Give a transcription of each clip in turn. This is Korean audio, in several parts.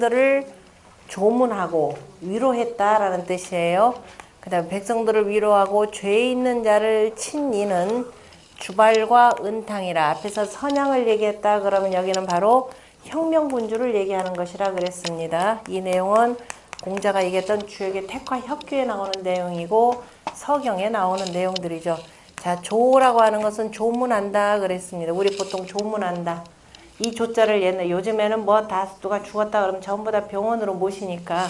백성들을 조문하고 위로했다라는 뜻이에요. 그 다음에 백성들을 위로하고 죄 있는 자를 친 이는 주발과 은탕이라. 앞에서 선양을 얘기했다 그러면 여기는 바로 혁명군주를 얘기하는 것이라 그랬습니다. 이 내용은 공자가 얘기했던 주역의 택화 혁규에 나오는 내용이고 서경에 나오는 내용들이죠. 자, 조라고 하는 것은 조문한다 그랬습니다. 우리 보통 조문한다. 이 조자를 요즘에는 뭐 다 누가 죽었다 그러면 전부 다 병원으로 모시니까.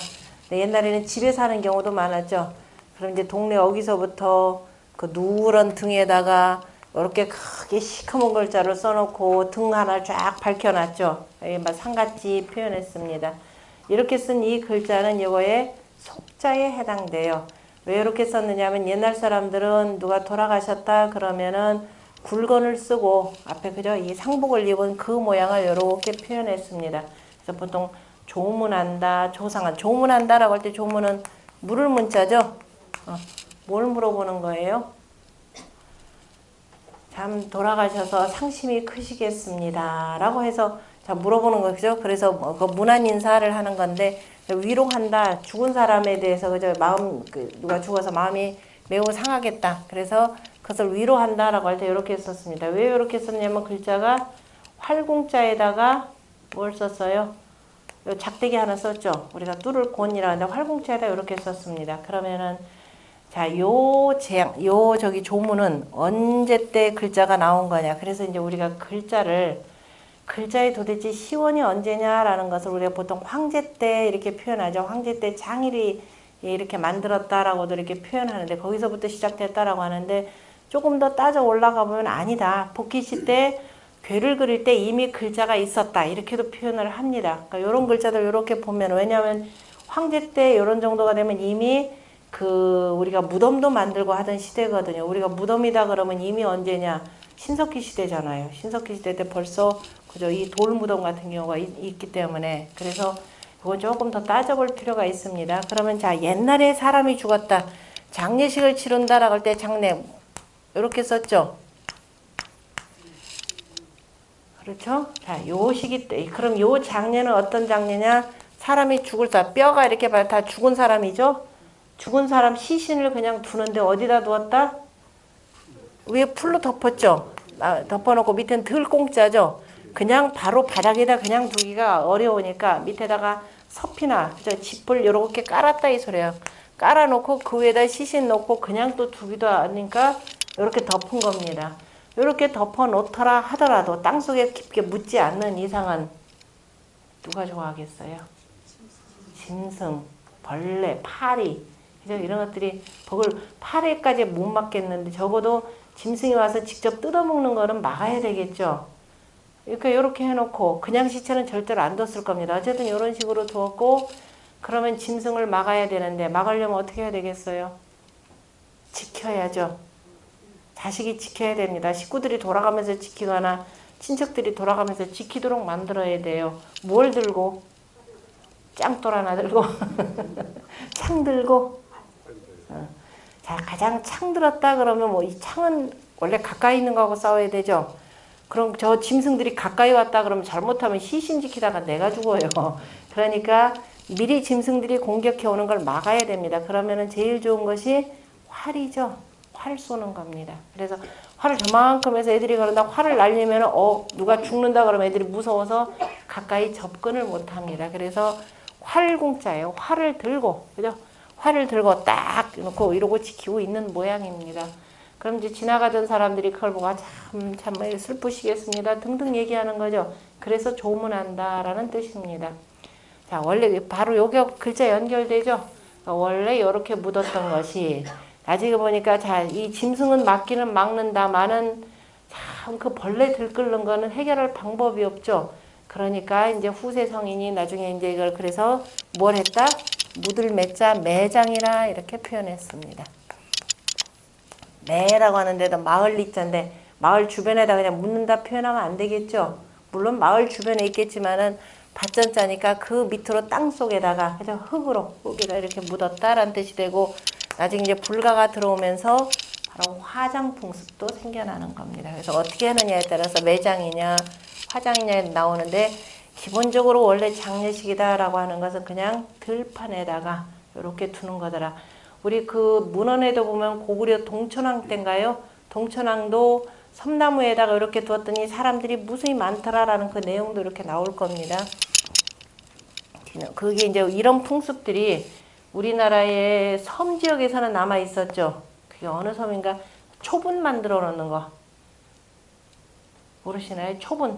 옛날에는 집에 사는 경우도 많았죠. 그럼 이제 동네 어기서부터 그 누런 등에다가 이렇게 크게 시커먼 글자를 써놓고 등 하나 쫙 밝혀놨죠. 막 상같이 표현했습니다. 이렇게 쓴 이 글자는 이거의 속자에 해당돼요. 왜 이렇게 썼느냐면 옛날 사람들은 누가 돌아가셨다 그러면은 굴건을 쓰고 앞에 그죠? 이 상복을 입은 그 모양을 이렇게 표현했습니다. 그래서 보통 조문한다, 조상한. 조문한다라고 할 때 조문은 물을 문자죠. 뭘 물어보는 거예요? 참 돌아가셔서 상심이 크시겠습니다. 라고 해서 자 물어보는 거죠. 그래서 그 문안 인사를 하는 건데 위로한다. 죽은 사람에 대해서 그죠? 마음 누가 죽어서 마음이 매우 상하겠다. 그래서 그것을 위로한다라고 할 때 이렇게 썼습니다. 왜 이렇게 썼냐면 글자가 활궁자에다가 뭘 썼어요? 요 작대기 하나 썼죠. 우리가 뚫을 곤이라 하는데 활궁자에다 이렇게 썼습니다. 그러면은 자, 요 저기 조문은 언제 때 글자가 나온 거냐. 그래서 이제 우리가 글자의 도대체 시원이 언제냐라는 것을 우리가 보통 황제 때 이렇게 표현하죠. 황제 때 장일이 이렇게 만들었다라고도 이렇게 표현하는데 거기서부터 시작됐다라고 하는데 조금 더 따져 올라가 보면 아니다. 복희시 때 괴를 그릴 때 이미 글자가 있었다. 이렇게도 표현을 합니다. 그러니까 이런 글자들 이렇게 보면 왜냐하면 황제 때 이런 정도가 되면 이미 우리가 무덤도 만들고 하던 시대거든요. 우리가 무덤이다 그러면 이미 언제냐? 신석기 시대잖아요. 신석기 시대 때 벌써 그죠? 이 돌무덤 같은 경우가 있기 때문에 그래서 이건 조금 더 따져볼 필요가 있습니다. 그러면 자 옛날에 사람이 죽었다. 장례식을 치른다라고 할 때 장례 이렇게 썼죠. 그렇죠? 자, 요 시기 때 그럼 요 장례는 어떤 장례냐? 사람이 죽을 때 뼈가 이렇게 다 죽은 사람이죠. 죽은 사람 시신을 그냥 두는데 어디다 두었다? 위에 풀로 덮었죠. 덮어놓고 밑에는 덜 공짜죠. 그냥 바로 바닥에다 그냥 두기가 어려우니까 밑에다가 섭이나 그죠? 짚을 이렇게 깔았다 이 소리예요. 깔아놓고 그 위에다 시신 놓고 그냥 또 두기도 하니까 이렇게 덮은 겁니다. 이렇게 덮어 놓더라 하더라도 땅속에 깊게 묻지 않는 이상은 누가 좋아하겠어요? 짐승, 벌레, 파리 그죠? 이런 것들이 파리까지 못 막겠는데 적어도 짐승이 와서 직접 뜯어먹는 거는 막아야 되겠죠. 이렇게 해놓고 그냥 시체는 절대로 안 뒀을 겁니다. 어쨌든 이런 식으로 두었고 그러면 짐승을 막아야 되는데 막으려면 어떻게 해야 되겠어요? 지켜야죠. 자식이 지켜야 됩니다. 식구들이 돌아가면서 지키거나 친척들이 돌아가면서 지키도록 만들어야 돼요. 뭘 들고? 짱돌 하나 들고 창 들고 자 가장 창 들었다 그러면 뭐 이 창은 원래 가까이 있는 거하고 싸워야 되죠. 그럼 저 짐승들이 가까이 왔다 그러면 잘못하면 시신 지키다가 내가 죽어요. 그러니까 미리 짐승들이 공격해 오는 걸 막아야 됩니다. 그러면은 제일 좋은 것이 활이죠. 활 쏘는 겁니다. 그래서 활을 저만큼 해서 애들이 그런다 활을 날리면은 누가 죽는다 그러면 애들이 무서워서 가까이 접근을 못 합니다. 그래서 활궁자예요. 활을 들고 그죠? 활을 들고 딱 놓고 이러고 지키고 있는 모양입니다. 그럼 이제 지나가던 사람들이 그걸 보고 참 슬프시겠습니다. 등등 얘기하는 거죠. 그래서 조문한다라는 뜻입니다. 자, 원래 바로 요게 글자 연결되죠. 원래 이렇게 묻었던 것이 나중에 보니까 자, 이 짐승은 막기는 막는다마는 참 그 벌레 들끓는 거는 해결할 방법이 없죠. 그러니까 이제 후세 성인이 나중에 이제 이걸 그래서 뭘 했다? 묻을 매자 매장이라 이렇게 표현했습니다. 매라고 하는데도 마을 리자인데 마을 주변에다 그냥 묻는다 표현하면 안 되겠죠. 물론 마을 주변에 있겠지만은 밭전자니까 그 밑으로 땅 속에다가 그냥 흙에다 이렇게 묻었다라는 뜻이 되고 나중에 이제 불가가 들어오면서 바로 화장풍습도 생겨나는 겁니다. 그래서 어떻게 하느냐에 따라서 매장이냐 화장이냐에 나오는데 기본적으로 원래 장례식이다라고 하는 것은 그냥 들판에다가 이렇게 두는 거더라. 우리 그 문헌에도 보면 고구려 동천왕 때인가요? 동천왕도 섬나무에다가 이렇게 두었더니 사람들이 무수히 많더라라는 그 내용도 이렇게 나올 겁니다. 그게 이제 이런 풍습들이 우리나라의 섬 지역에서는 남아 있었죠. 그게 어느 섬인가? 초분 만들어 놓는 거 모르시나요? 초분.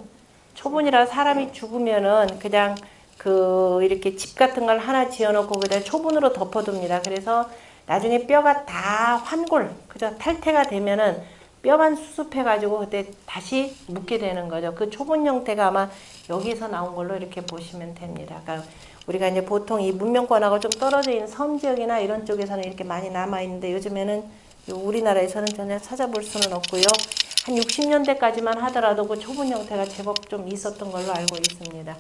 초분이라 사람이 죽으면은 그냥 그 이렇게 집 같은 걸 하나 지어놓고 그냥 초분으로 덮어둡니다. 그래서 나중에 뼈가 다 환골, 그죠? 탈퇴가 되면은 뼈만 수습해가지고 그때 다시 묻게 되는 거죠. 그 초분 형태가 아마 여기서 나온 걸로 이렇게 보시면 됩니다. 그러니까 우리가 이제 보통 이 문명권하고 좀 떨어져 있는 섬 지역이나 이런 쪽에서는 이렇게 많이 남아 있는데 요즘에는 우리나라에서는 전혀 찾아볼 수는 없고요. 한 60년대까지만 하더라도 그 초분 형태가 제법 좀 있었던 걸로 알고 있습니다.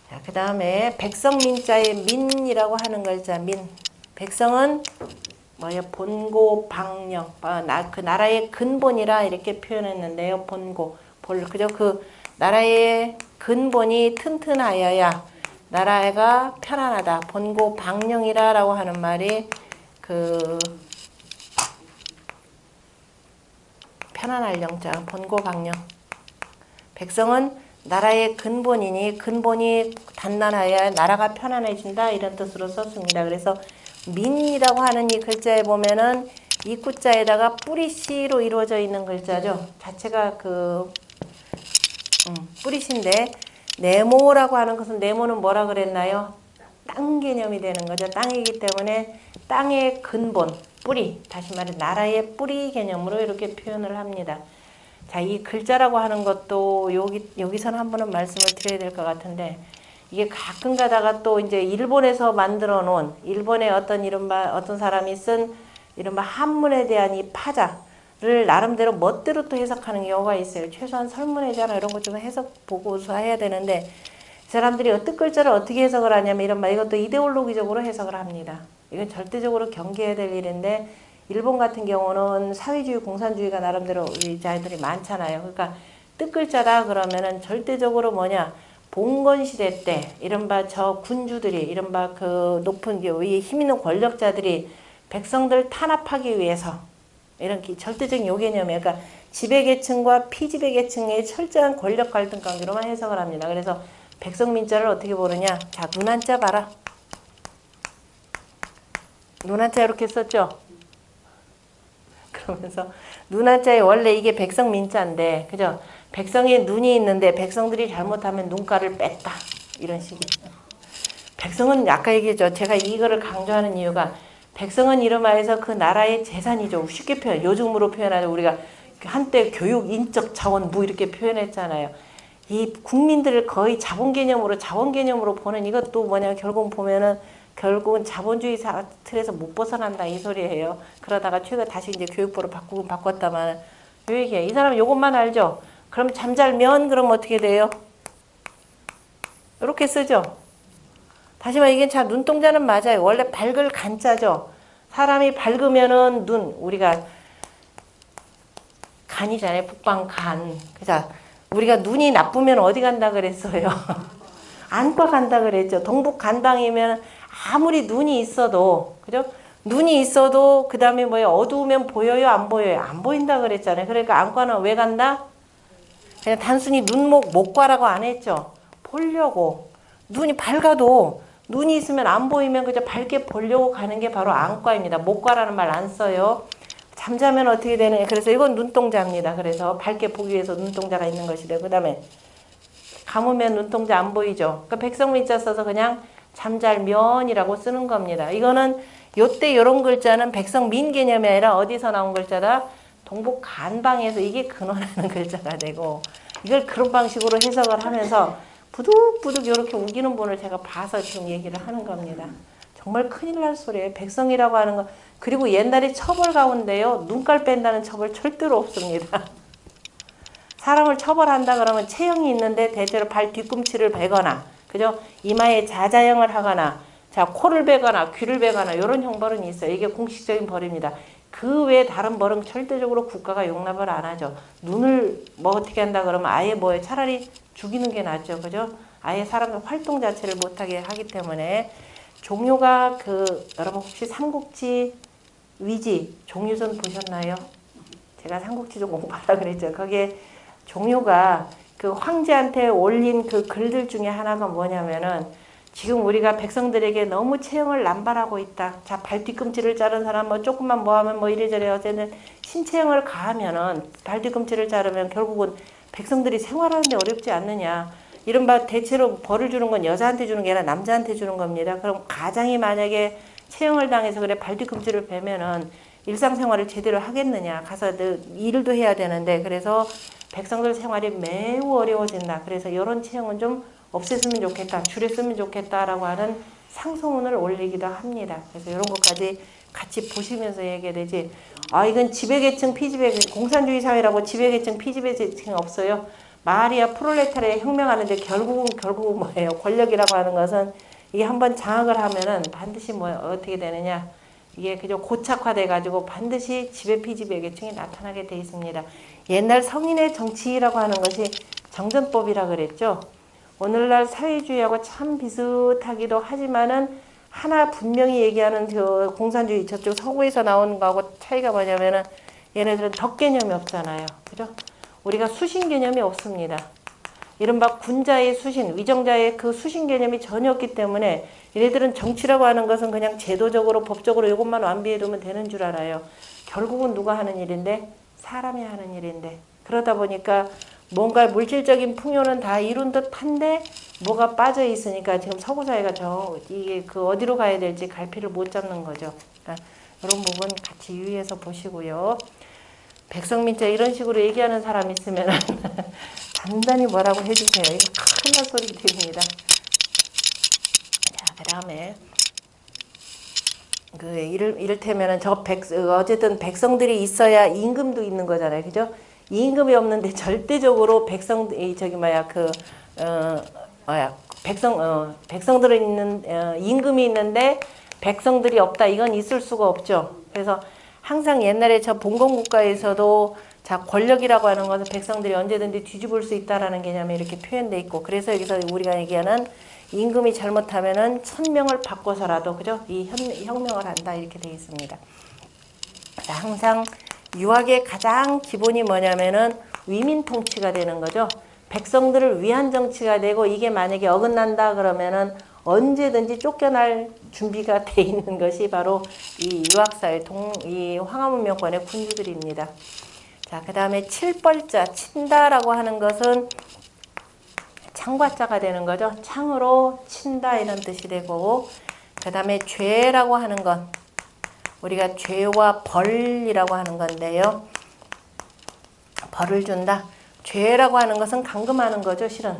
자, 그 다음에 백성민자의 민이라고 하는 글자 민. 백성은 뭐예요? 본고 방령. 그 나라의 근본이라 이렇게 표현했는데요. 본고. 그죠? 그 나라의 근본이 튼튼하여야 나라가 편안하다. 본고 방령이라라고 하는 말이 그 편안할 영자, 본고 방령. 백성은 나라의 근본이니 근본이 단단하여야 나라가 편안해진다 이런 뜻으로 썼습니다. 그래서 민이라고 하는 이 글자에 보면은 이 구자에다가 뿌리씨로 이루어져 있는 글자죠. 자체가 그 뿌리씨인데 네모라고 하는 것은 네모는 뭐라 그랬나요? 땅 개념이 되는 거죠. 땅이기 때문에 땅의 근본, 뿌리, 다시 말해 나라의 뿌리 개념으로 이렇게 표현을 합니다. 자, 이 글자라고 하는 것도 여기서는 한 번은 말씀을 드려야 될 것 같은데 이게 가끔 가다가 또 이제 일본에서 만들어 놓은 일본의 어떤 사람이 쓴 이른바 한문에 대한 이 파자를 나름대로 멋대로 또 해석하는 경우가 있어요. 최소한 설문회잖아 이런 것 좀 해석 보고서 해야 되는데 이 사람들이 뜻글자를 어떻게 해석을 하냐면 이것도 이데올로기적으로 해석을 합니다. 이건 절대적으로 경계해야 될 일인데 일본 같은 경우는 사회주의, 공산주의가 나름대로 우리 자들이 많잖아요. 그러니까 뜻글자다 그러면은 절대적으로 뭐냐 봉건시대 때 이른바 저 군주들이 이른바 그 높은 위 힘 있는 권력자들이 백성들 탄압하기 위해서 이런 절대적인 요개념이에요. 그러니까 지배계층과 피지배계층의 철저한 권력 갈등 관계로만 해석을 합니다. 그래서 백성민자를 어떻게 보느냐? 자, 눈한자 봐라. 눈한자 이렇게 썼죠? 그러면서 눈한자에 원래 이게 백성민자인데, 그죠? 백성의 눈이 있는데 백성들이 잘못하면 눈가를 뺐다. 이런 식이에요. 백성은 아까 얘기했죠. 제가 이거를 강조하는 이유가 백성은 이름하여서 그 나라의 재산이죠. 쉽게 표현, 요즘으로 표현하죠. 우리가 한때 교육, 인적 자원, 이렇게 표현했잖아요. 이 국민들을 거의 자본 개념으로 보는 이것도 뭐냐면 결국은 자본주의 틀에서 못 벗어난다 이 소리예요. 그러다가 최근 다시 이제 교육부로 바꿨다만 요 얘기야. 이 사람 요것만 알죠? 그럼 잠잘면 그럼 어떻게 돼요? 이렇게 쓰죠. 다시 말해 이게 자 눈동자는 맞아요. 원래 밝을 간자죠. 사람이 밝으면은 눈 우리가 간이잖아요. 북방간. 그래서 우리가 눈이 나쁘면 어디 간다 그랬어요? 안과 간다 그랬죠. 동북간방이면 아무리 눈이 있어도 그죠? 눈이 있어도 그 다음에 뭐예요? 어두우면 보여요? 안 보여요? 안 보인다 그랬잖아요. 그러니까 안과는 왜 간다? 그냥 단순히 목과라고 안 했죠. 보려고. 눈이 밝아도 눈이 있으면 안 보이면 그저 밝게 보려고 가는 게 바로 안과입니다. 목과라는 말 안 써요. 잠자면 어떻게 되느냐. 그래서 이건 눈동자입니다. 그래서 밝게 보기 위해서 눈동자가 있는 것이래요. 그 다음에 감으면 눈동자 안 보이죠. 그러니까 백성민자 써서 그냥 잠잘면이라고 쓰는 겁니다. 이거는 요때 요런 글자는 백성민 개념이 아니라 어디서 나온 글자다? 동북간방에서 이게 근원하는 글자가 되고 이걸 그런 방식으로 해석을 하면서 부득부득 이렇게 우기는 분을 제가 봐서 지금 얘기를 하는 겁니다. 정말 큰일 날 소리예요. 백성이라고 하는 거. 그리고 옛날에 처벌 가운데요. 눈깔 뺀다는 처벌 절대로 없습니다. 사람을 처벌한다 그러면 체형이 있는데 대체로 발 뒤꿈치를 베거나 그죠? 이마에 자자형을 하거나 자 코를 베거나 귀를 베거나 이런 형벌은 있어요. 이게 공식적인 벌입니다. 그 외에 다른 벌은 절대적으로 국가가 용납을 안 하죠. 눈을 뭐 어떻게 한다 그러면 아예 뭐에 차라리 죽이는 게 낫죠. 그죠? 아예 사람들 활동 자체를 못하게 하기 때문에 종요가 여러분 혹시 삼국지 위지 종유선 보셨나요? 제가 삼국지 좀 공부하라 그랬죠. 거기에 종요가 그 황제한테 올린 그 글들 중에 하나가 뭐냐면은 지금 우리가 백성들에게 너무 체형을 남발하고 있다. 자, 발 뒤꿈치를 자른 사람 뭐 조금만 뭐 하면 뭐 이래저래 어쨌든 신체형을 가하면은 발 뒤꿈치를 자르면 결국은 백성들이 생활하는데 어렵지 않느냐. 이른바 대체로 벌을 주는 건 여자한테 주는 게 아니라 남자한테 주는 겁니다. 그럼 가장이 만약에 체형을 당해서 그래 발 뒤꿈치를 베면은 일상생활을 제대로 하겠느냐. 가서 일도 해야 되는데 그래서 백성들 생활이 매우 어려워진다. 그래서 이런 체형은 좀 없앴으면 좋겠다. 줄였으면 좋겠다라고 하는 상소문을 올리기도 합니다. 그래서 이런 것까지 같이 보시면서 얘기되지. 아, 이건 지배계층, 피지배계층, 공산주의 사회라고 지배계층, 피지배계층 없어요. 마리아 프롤레타리아 혁명하는데 결국은 뭐예요? 권력이라고 하는 것은 이게 한번 장악을 하면은 반드시 어떻게 되느냐? 이게 그저 고착화돼 가지고 반드시 지배 피지배계층이 나타나게 돼 있습니다. 옛날 성인의 정치라고 하는 것이 정전법이라 그랬죠. 오늘날 사회주의하고 참 비슷하기도 하지만은 하나 분명히 얘기하는 그 공산주의 저쪽 서구에서 나오는 거하고 차이가 뭐냐면은 얘네들은 덕 개념이 없잖아요. 그죠? 우리가 수신 개념이 없습니다. 이른바 군자의 수신, 위정자의 그 수신 개념이 전혀 없기 때문에 얘네들은 정치라고 하는 것은 그냥 제도적으로 법적으로 이것만 완비해두면 되는 줄 알아요. 결국은 누가 하는 일인데? 사람이 하는 일인데. 그러다 보니까 뭔가 물질적인 풍요는 다 이룬 듯한데 뭐가 빠져 있으니까 지금 서구 사회가 이게 어디로 가야 될지 갈피를 못 잡는 거죠. 그러니까 이런 부분 같이 유의해서 보시고요. 백성민자 이런 식으로 얘기하는 사람 있으면 단단히 뭐라고 해주세요. 이거 큰일 날 소리 드립니다. 자, 그 다음에 이를테면은 어쨌든 백성들이 있어야 임금도 있는 거잖아요. 그죠? 임금이 없는데 절대적으로 백성들은 임금이 있는데 백성들이 없다. 이건 있을 수가 없죠. 그래서 항상 옛날에 저 봉건국가에서도 자, 권력이라고 하는 것은 백성들이 언제든지 뒤집을 수 있다라는 개념이 이렇게 표현되어 있고, 그래서 여기서 우리가 얘기하는 임금이 잘못하면은 1000명을 바꿔서라도, 그죠? 이 혁명을 한다. 이렇게 되어 있습니다. 자, 항상 유학의 가장 기본이 뭐냐면은 위민 통치가 되는 거죠. 백성들을 위한 정치가 되고, 이게 만약에 어긋난다 그러면은 언제든지 쫓겨날 준비가 돼 있는 것이 바로 이 유학사회 이 황하문명권의 군주들입니다. 자, 그 다음에 칠벌자, 친다라고 하는 것은 창과자가 되는 거죠. 창으로 친다 이런 뜻이 되고, 그 다음에 죄라고 하는 건 우리가 죄와 벌이라고 하는 건데요. 벌을 준다. 죄라고 하는 것은 감금하는 거죠. 실은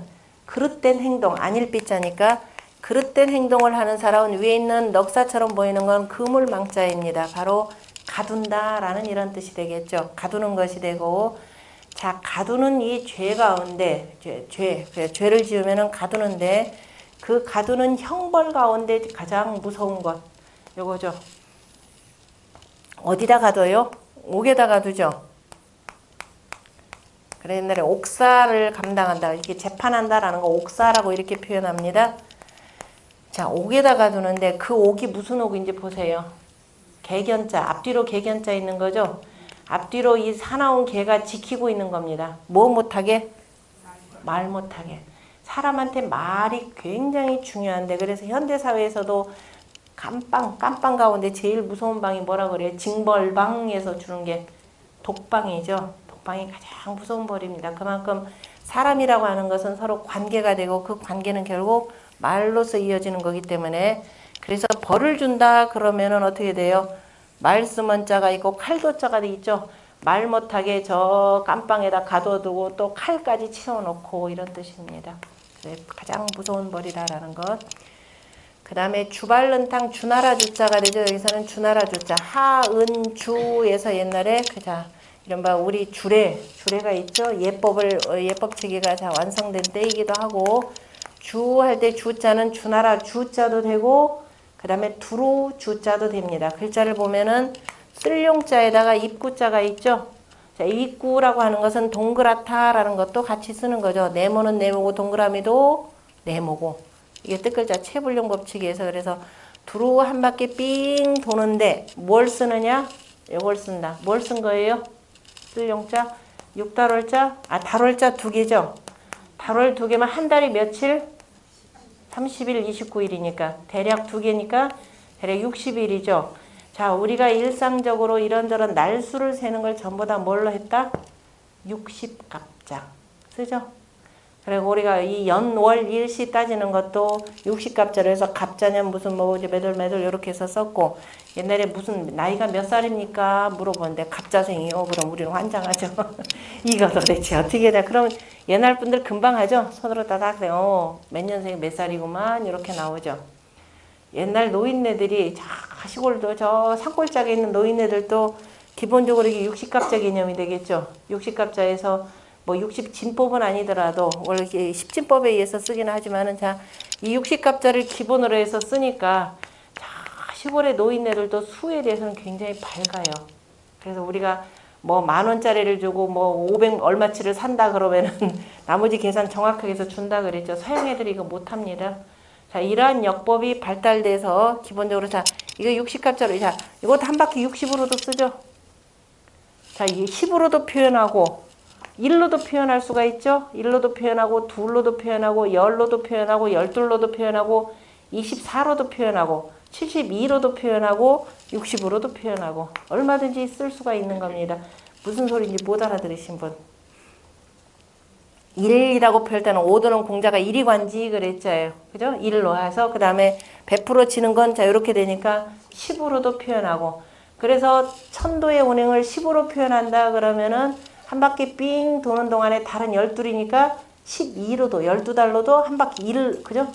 그릇된 행동, 안일비자니까 그릇된 행동을 하는 사람은 위에 있는 넉사처럼 보이는 건 그물망자입니다. 바로 가둔다라는 이런 뜻이 되겠죠. 가두는 것이 되고, 자, 가두는 이 죄 가운데 죄를 지으면은 가두는데 그 가두는 형벌 가운데 가장 무서운 것 요거죠. 어디다 가둬요? 옥에다 가두죠. 그래 옛날에 옥사를 감당한다. 이렇게 재판한다라는 거 옥사라고 이렇게 표현합니다. 자, 옥에다 가두는데 그 옥이 무슨 옥인지 보세요. 개견자, 앞뒤로 개견자 있는 거죠. 앞뒤로 이 사나운 개가 지키고 있는 겁니다. 뭐 못하게? 말 못하게. 사람한테 말이 굉장히 중요한데, 그래서 현대사회에서도 깜빵 가운데 제일 무서운 방이 뭐라 그래요? 징벌방에서 주는 게 독방이죠. 독방이 가장 무서운 벌입니다. 그만큼 사람이라고 하는 것은 서로 관계가 되고 그 관계는 결국 말로서 이어지는 거기 때문에, 그래서 벌을 준다 그러면은 어떻게 돼요? 말씀은 자가 있고 칼도 자가 있죠. 말 못하게 저 깜빵에다 가둬두고 또 칼까지 치워놓고 이런 뜻입니다. 가장 무서운 벌이다라는 것. 그 다음에 주발른탕 주나라 주자가 되죠. 여기서는 주나라 주자 하은주에서 옛날에 이른바 우리 주례가 있죠. 예법 체계가 완성된 때이기도 하고, 주 할 때 주자는 주나라 주자도 되고 그 다음에 두루 주자도 됩니다. 글자를 보면은 쓸용자에다가 입구자가 있죠. 자, 입구라고 하는 것은 동그랗다라는 것도 같이 쓰는 거죠. 네모는 네모고 동그라미도 네모고 이게 뜻글자 체불용 법칙에서 그래서 두루 한 바퀴 삥 도는데 뭘 쓰느냐? 이걸 쓴다. 뭘 쓴 거예요? 쓸 용자? 6달월자? 달월자 2개죠? 달월 2개면 한 달이 며칠? 30일, 29일이니까 대략 2개니까 대략 60일이죠. 자, 우리가 일상적으로 이런저런 날수를 세는 걸 전부 다 뭘로 했다? 60갑자 쓰죠? 그리고 우리가 이 연, 월, 일시 따지는 것도 60갑자로 해서 갑자년 무슨 뭐 이제 매달 이렇게 해서 썼고 옛날에 무슨 나이가 몇 살입니까? 물어보는데 갑자생이요. 그럼 우리는 환장하죠. 이거 도대체 어떻게 돼? 그럼 옛날 분들 금방 하죠. 손으로 따닥 몇 년생 몇 살이구만 이렇게 나오죠. 옛날 노인네들이 시골도 저 산골짜기에 있는 노인네들도 기본적으로 이게 60갑자 개념이 되겠죠. 60갑자에서 뭐 60진법은 아니더라도 원래 10진법에 의해서 쓰기는 하지만은 이 60갑자를 기본으로 해서 쓰니까 시골의 노인네들도 수에 대해서는 굉장히 밝아요. 그래서 우리가 뭐 10,000원짜리를 주고 뭐 500 얼마치를 산다 그러면은 나머지 계산 정확하게 해서 준다 그랬죠. 서양 애들이 이거 못합니다. 자, 이러한 역법이 발달돼서 기본적으로 이거 60갑자로 이것도 한 바퀴 60으로도 쓰죠. 자, 이 10으로도 표현하고 1로도 표현할 수가 있죠. 1로도 표현하고 2로도 표현하고 10로도 표현하고 12로도 표현하고 24로도 표현하고 72로도 표현하고 60으로도 표현하고 얼마든지 쓸 수가 있는 겁니다. 무슨 소리인지 못 알아들으신 분. 1이라고 표할 때는 5도는 공자가 1이 관지 그랬잖아요. 그죠? 1로 해서 그 다음에 100% 치는 건 이렇게 되니까 10으로도 표현하고 그래서 천도의 운행을 10으로 표현한다 그러면은 한 바퀴 삥 도는 동안에 달은 12이니까 12로도 12달로도 한 바퀴 1을 그죠?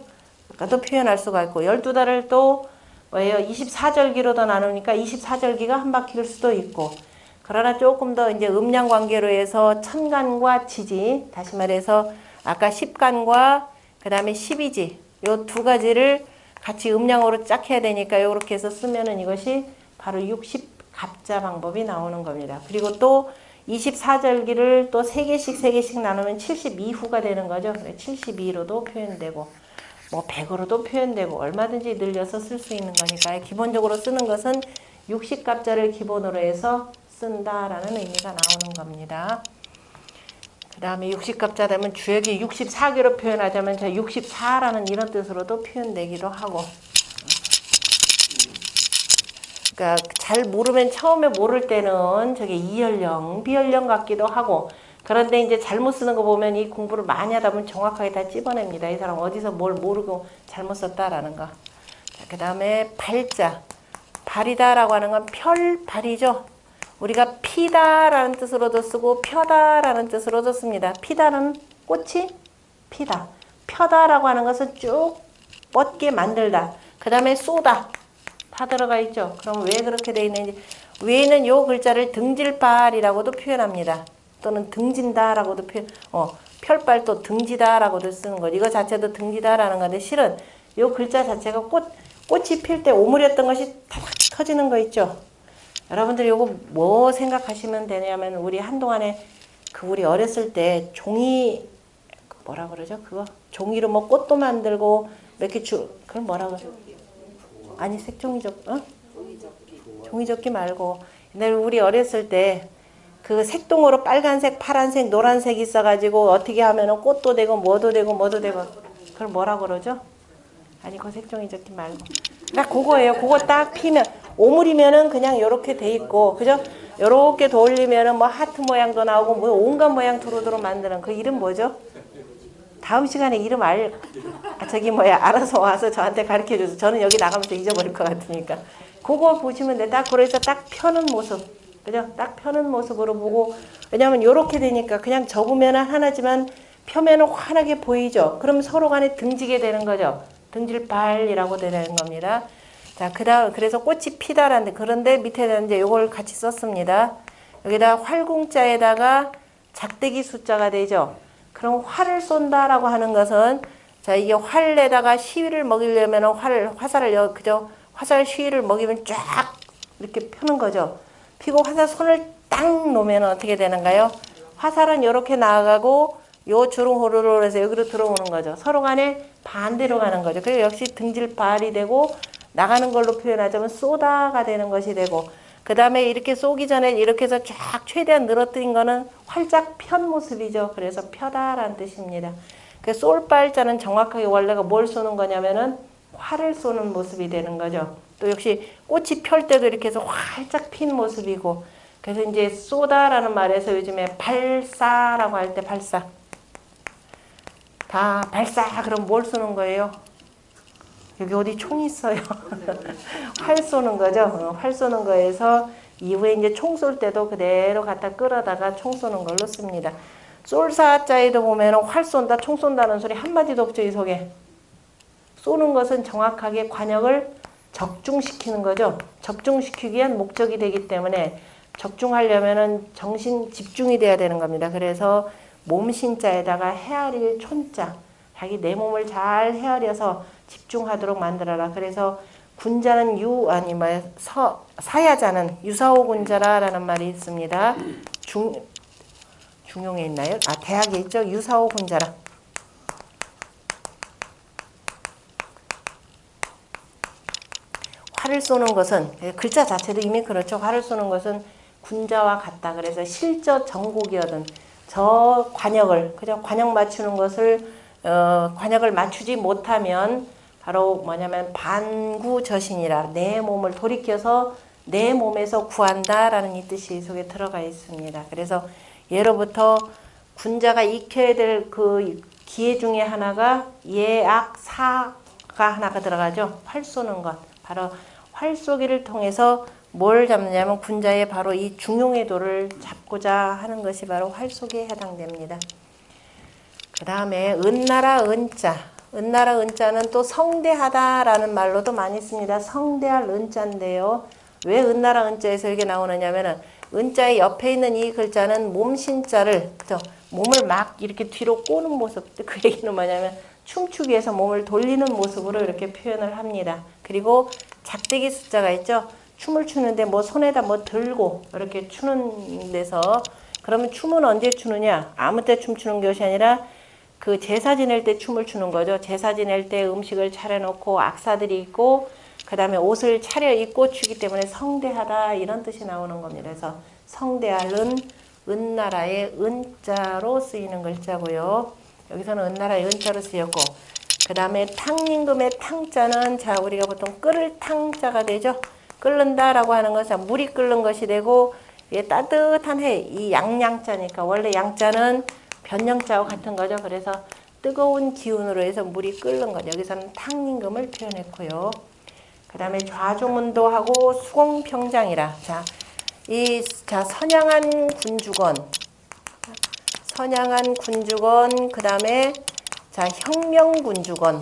또 표현할 수가 있고 12달을 또 뭐예요? 24절기로도 나누니까 24절기가 한 바퀴일 수도 있고 그러나 조금 더 이제 음양 관계로 해서 천간과 지지 다시 말해서 아까 10간과 그 다음에 12지 요 두 가지를 같이 음양으로 짝 해야 되니까 이렇게 해서 쓰면은 이것이 바로 60갑자 방법이 나오는 겁니다. 그리고 또 24절기를 또 3개씩 나누면 72후가 되는 거죠. 72로도 표현되고 뭐 100으로도 표현되고 얼마든지 늘려서 쓸 수 있는 거니까 기본적으로 쓰는 것은 60갑자를 기본으로 해서 쓴다라는 의미가 나오는 겁니다. 그 다음에 60갑자 되면 주역이 64개로 표현하자면 64라는 이런 뜻으로도 표현되기도 하고 그러니까 잘 모르면 처음에 모를 때는 저게 이연령, 비연령 같기도 하고 그런데 이제 잘못 쓰는 거 보면 이 공부를 많이 하다 보면 정확하게 다 찝어냅니다. 이 사람 어디서 뭘 모르고 잘못 썼다라는 거. 그 다음에 발자. 발이다라고 하는 건 펼발이죠. 우리가 피다라는 뜻으로도 쓰고 펴다라는 뜻으로도 씁니다. 피다는 꽃이 피다. 펴다라고 하는 것은 쭉 뻗게 만들다. 그 다음에 쏘다. 다 들어가 있죠. 그럼 왜 그렇게 돼 있는지 위에는 요 글자를 등질발이라고도 표현합니다. 또는 등진다라고도 펼발 또 등지다라고도 쓰는 거죠. 이거 자체도 등지다라는 건데 실은 요 글자 자체가 꽃이 필 때 오므렸던 것이 타닥 터지는 거 있죠. 여러분들 요거 뭐 생각하시면 되냐면 우리 한동안에 우리 어렸을 때 종이 뭐라 그러죠? 그거 종이로 뭐 꽃도 만들고 몇 개 그걸 뭐라 그러죠? 아니 색종이접기 종이접기 말고 옛날에 우리 어렸을 때 그 색동으로 빨간색 파란색 노란색 있어가지고 어떻게 하면은 꽃도 되고 뭐도 되고 그걸 뭐라 그러죠? 아니 그 색종이접기 말고 딱 그거예요. 그거 딱 피면 오므리면은 그냥 요렇게 돼 있고 그죠? 요렇게 돌리면은 뭐 하트 모양도 나오고 뭐 온갖 모양 두루두루 만드는 그 이름 뭐죠? 다음 시간에 이름 알아서 와서 저한테 가르쳐줘서 저는 여기 나가면서 잊어버릴 것 같으니까 그거 보시면 돼. 딱 그래서 딱 펴는 모습 그죠? 딱 펴는 모습으로 보고 왜냐하면 요렇게 되니까 그냥 접으면 하나지만 펴면은 환하게 보이죠? 그럼 서로 간에 등지게 되는 거죠? 등질발이라고 되는 겁니다. 자, 그래서 꽃이 피다라는데 그런데 밑에다 이제 요걸 같이 썼습니다. 여기다 활궁자에다가 작대기 숫자가 되죠? 그럼 활을 쏜다라고 하는 것은 자 이게 활에다가 시위를 먹이려면 화살을 그죠? 화살 시위를 먹이면 쫙 이렇게 펴는 거죠. 피고 화살 손을 딱 놓으면 어떻게 되는가요? 화살은 이렇게 나아가고 요 주름 호로로 해서 여기로 들어오는 거죠. 서로 간에 반대로 가는 거죠. 그리고 역시 등질발이 되고 나가는 걸로 표현하자면 쏘다가 되는 것이 되고 그 다음에 이렇게 쏘기 전에 이렇게 해서 쫙 최대한 늘어뜨린 거는 활짝 편 모습이죠. 그래서 펴다라는 뜻입니다. 그 쏠발자는 정확하게 원래가 뭘 쏘는 거냐면은 활을 쏘는 모습이 되는 거죠. 또 역시 꽃이 펼 때도 이렇게 해서 활짝 핀 모습이고 그래서 이제 쏘다라는 말에서 요즘에 발사라고 할 때 발사 다 발사 그럼 뭘 쏘는 거예요? 여기 어디 총 있어요. 활 쏘는 거죠. 활 쏘는 거에서 이후에 이제 총 쏠 때도 그대로 갖다 끌어다가 총 쏘는 걸로 씁니다. 쏠사자에도 보면 활 쏜다, 총 쏜다는 소리 한마디도 없죠, 이 속에. 쏘는 것은 정확하게 관역을 적중시키는 거죠. 적중시키기 위한 목적이 되기 때문에 적중하려면은 정신 집중이 돼야 되는 겁니다. 그래서 몸신자에다가 헤아릴 촌자, 자기 내 몸을 잘 헤아려서 집중하도록 만들어라. 그래서 군자는 사야자는 유사오 군자라는 말이 있습니다. 중용에 있나요? 아, 대학에 있죠. 유사오 군자라. 활을 쏘는 것은 글자 자체도 이미 그렇죠. 활을 쏘는 것은 군자와 같다. 그래서 실저 정곡이거든. 저 관역을 그저 관역 맞추는 것을 관역을 맞추지 못하면 바로 뭐냐면 반구저신이라 내 몸을 돌이켜서 내 몸에서 구한다라는 이 뜻이 속에 들어가 있습니다. 그래서 예로부터 군자가 익혀야 될 그 기회 중에 하나가 예악사가 하나가 들어가죠. 활 쏘는 것. 바로 활 쏘기를 통해서 뭘 잡느냐면 군자의 바로 이 중용의 도를 잡고자 하는 것이 바로 활 쏘기에 해당됩니다. 그 다음에 은나라 은자. 은나라 은자는 또 성대하다라는 말로도 많이 씁니다. 성대할 은자인데요. 왜 은나라 은자에서 이게 나오느냐면은 은자의 옆에 있는 이 글자는 몸신자를 그죠? 몸을 막 이렇게 뒤로 꼬는 모습. 그 얘기는 뭐냐면 춤추기 위해서 몸을 돌리는 모습으로 이렇게 표현을 합니다. 그리고 작대기 숫자가 있죠. 춤을 추는데 뭐 손에다 뭐 들고 이렇게 추는 데서 그러면 춤은 언제 추느냐? 아무 때 춤추는 것이 아니라 그 제사 지낼 때 춤을 추는 거죠. 제사 지낼 때 음식을 차려놓고 악사들이 있고 그 다음에 옷을 차려입고 추기 때문에 성대하다 이런 뜻이 나오는 겁니다. 그래서 성대할은 은나라의 은자로 쓰이는 글자고요. 여기서는 은나라의 은자로 쓰였고 그 다음에 탕임금의 탕자는 자 우리가 보통 끓을 탕자가 되죠. 끓는다라고 하는 것은 물이 끓는 것이 되고 이게 따뜻한 해 이 양양자니까 원래 양자는 변형자와 같은 거죠. 그래서 뜨거운 기운으로 해서 물이 끓는 것. 여기서는 탕임금을 표현했고요. 그 다음에 좌조문도하고 수공평장이라. 선양한 군주건. 선양한 군주건. 그 다음에 혁명군주건.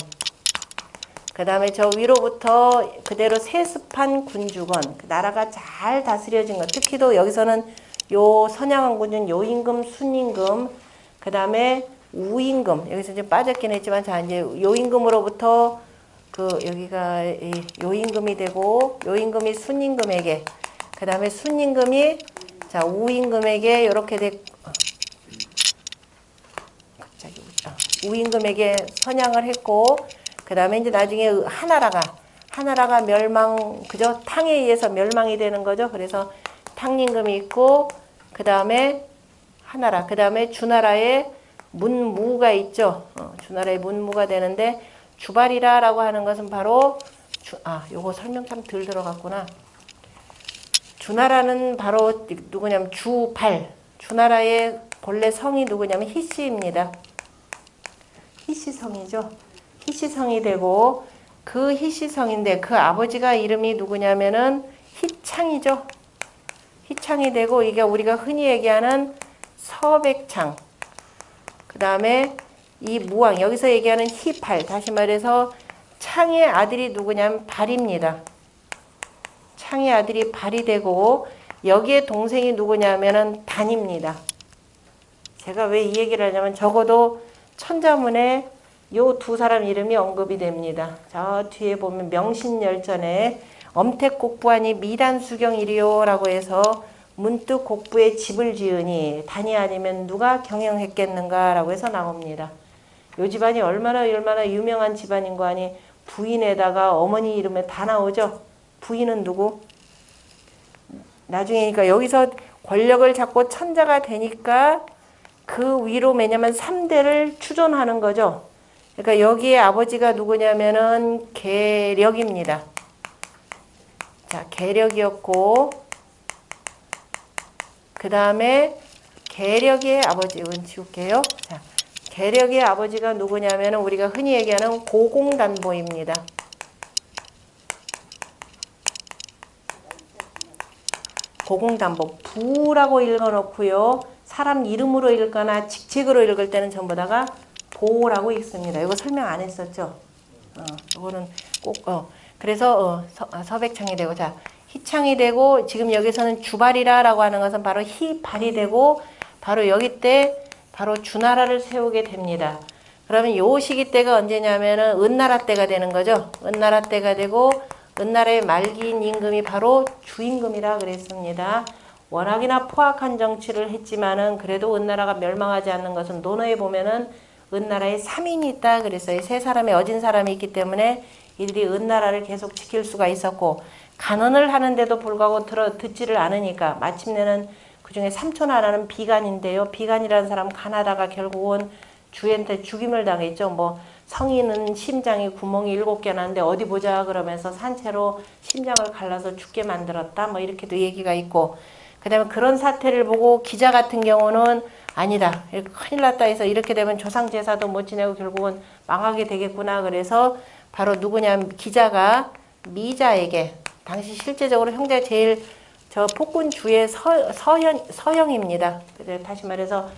그 다음에 저 위로부터 그대로 세습한 군주건. 나라가 잘 다스려진 것. 특히도 여기서는 요 선양한 군주는 요임금, 순임금, 그 다음에 우임금. 여기서 좀 빠졌긴 했지만, 자, 이제 요임금으로부터 여기가 요임금이 되고, 요임금이 순임금에게, 그 다음에 순임금이, 우임금에게 이렇게 우임금에게 선양을 했고, 그 다음에 이제 나중에 하나라가 그죠? 탕에 의해서 멸망이 되는 거죠. 그래서 탕임금이 있고, 그 다음에 하나라, 그 다음에 주나라의 문무가 있죠. 주나라의 문무가 되는데, 주발이라라고 하는 것은 바로, 요거 설명 참 덜 들어갔구나. 주나라는 바로 누구냐면 주발. 주나라의 본래 성이 누구냐면 희씨입니다. 희씨성이죠. 희씨성이 되고 그 희씨성인데 그 아버지가 이름이 누구냐면은 희창이죠. 희창이 되고 이게 우리가 흔히 얘기하는 서백창. 그 다음에 이 무왕 여기서 얘기하는 희발. 다시 말해서 창의 아들이 누구냐면 발입니다. 창의 아들이 발이 되고 여기에 동생이 누구냐면은 단입니다. 제가 왜 이 얘기를 하냐면 적어도 천자문에 요 두 사람 이름이 언급이 됩니다. 저 뒤에 보면 명신열전에 엄택곡부하니 미단수경이리요 라고 해서 문득 곡부에 집을 지으니 단이 아니면 누가 경영했겠는가라고 해서 나옵니다. 요 집안이 얼마나 유명한 집안인 거 아니 부인에다가 어머니 이름에 다 나오죠. 부인은 누구? 나중에 그러니까 여기서 권력을 잡고 천자가 되니까 그 위로 왜냐면 3대를 추존하는 거죠. 그러니까 여기에 아버지가 누구냐면은 계력입니다. 자, 계력이었고 그 다음에 계력의 아버지 이건 지울게요. 자, 계력의 아버지가 누구냐면은 우리가 흔히 얘기하는 고공단보입니다. 고공단보 부라고 읽어놓고요. 사람 이름으로 읽거나 직책으로 읽을 때는 전부 다가 보라고 읽습니다. 이거 설명 안 했었죠? 이거는 꼭 그래서 서백창이 되고 자 희창이 되고 지금 여기서는 주발이라라고 하는 것은 바로 희발이 되고 바로 여기 때 바로 주나라를 세우게 됩니다. 그러면 요 시기 때가 언제냐면은 은나라 때가 되는 거죠. 은나라 때가 되고 은나라의 말기인 임금이 바로 주임금이라 그랬습니다. 워낙이나 포악한 정치를 했지만은 그래도 은나라가 멸망하지 않는 것은 논어에 보면은 은나라에 3인이 있다 그랬어요. 세 사람의 어진 사람이 있기 때문에 이들이 은나라를 계속 지킬 수가 있었고 간언을 하는데도 불구하고 듣지를 않으니까 마침내는 그중에 삼촌 하나는 비간인데요. 비간이라는 사람 가나다가 결국은 주한테 죽임을 당했죠. 뭐 성인은 심장이 구멍이 7개 나는데 어디 보자 그러면서 산채로 심장을 갈라서 죽게 만들었다. 뭐 이렇게도 얘기가 있고 그 다음에 그런 사태를 보고 기자 같은 경우는 아니다. 이렇게 큰일 났다 해서 이렇게 되면 조상제사도 못 지내고 결국은 망하게 되겠구나. 그래서 바로 누구냐 기자가 미자에게 당시 실제적으로 형제가 제일 저 폭군주의 서형입니다. 다시 말해서